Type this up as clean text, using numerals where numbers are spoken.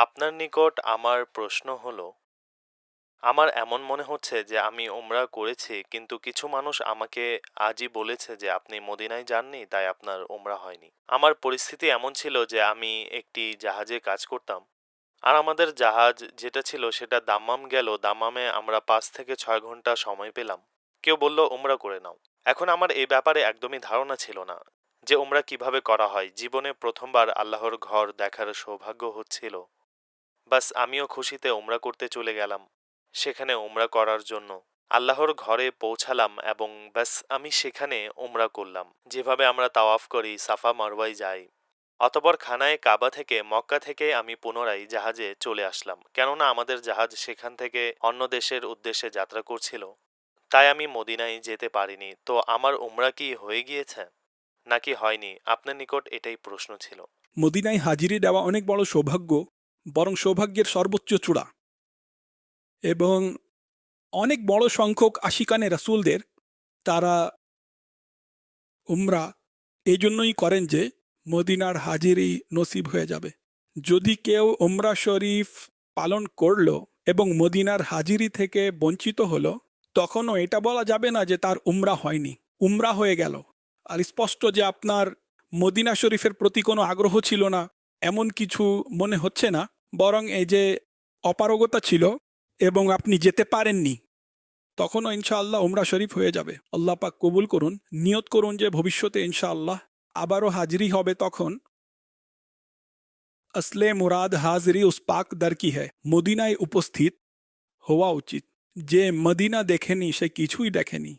আপনার নিকট আমার প্রশ্ন হলো, আমার এমন মনে হচ্ছে যে আমি ওমরা করেছি, কিন্তু কিছু মানুষ আমাকে আজই বলেছে যে আপনি মদিনায় যাননি, তাই আপনার ওমরা হয়নি। আমার পরিস্থিতি এমন ছিল যে আমি একটি জাহাজে কাজ করতাম। আর আমাদের জাহাজ যেটা ছিল সেটা দাম্মাম গেল। দাম্মামে আমরা 5 থেকে 6 ঘন্টা সময় পেলাম। কেউ বলল ওমরা করে নাও। এখন আমার এই ব্যাপারে একদমই ধারণা ছিল না যে ওমরা কিভাবে করা হয়। জীবনে প্রথমবার আল্লাহর ঘর দেখার সৌভাগ্য হচ্ছিল। বাস আমিও খুশিতে ওমরা করতে চলে গেলাম সেখানে ওমরা করার জন্য। আল্লাহর ঘরে পৌঁছালাম এবং ব্যাস আমি সেখানে ওমরা করলাম, যেভাবে আমরা তাওয়াফ করি, সাফা মারওয়ায় যাই। অতঃপর খানায় কাবা থেকে, মক্কা থেকে আমি পুনরায় জাহাজে চলে আসলাম, কেননা আমাদের জাহাজ সেখান থেকে অন্য দেশের উদ্দেশ্যে যাত্রা করছিল। তাই আমি মদিনায় যেতে পারিনি। তো আমার উমরা কি হয়ে গিয়েছে নাকি হয়নি, আপনার নিকট এটাই প্রশ্ন ছিল। মদিনায় হাজিরি দেওয়া অনেক বড় সৌভাগ্য, বরং সৌভাগ্যের সর্বোচ্চ চূড়া। এবং অনেক বড় সংখ্যক আশিকানে রাসূলদের তারা উমরা এই জন্যই করেন যে মদিনার হাজিরি নসিব হয়ে যাবে। যদি কেউ উমরা শরীফ পালন করলো এবং মদিনার হাজিরি থেকে বঞ্চিত হলো, তখনও এটা বলা যাবে না যে তার উমরা হয়নি, উমরা হয়ে গেল। আর স্পষ্ট যে আপনার মদিনা শরীফের প্রতি কোনো আগ্রহ ছিল না এমন কিছু মনে হচ্ছে না, বরং এই যে অপারগতা ছিল এবং আপনি যেতে পারেননি, তখনও ইনশাআল্লাহ উমরা শরীফ হয়ে যাবে। আল্লাহ পাক কবুল করুন। নিয়ত করুন যে ভবিষ্যতে ইনশাআল্লাহ আবারও হাজিরি হবে। তখন আসলে মুরাদ হাজিরি উস পাক দর কি হ্যায়, মদিনায় উপস্থিত হওয়া উচিত। যে মদিনা দেখেনি সে কিছুই দেখেনি।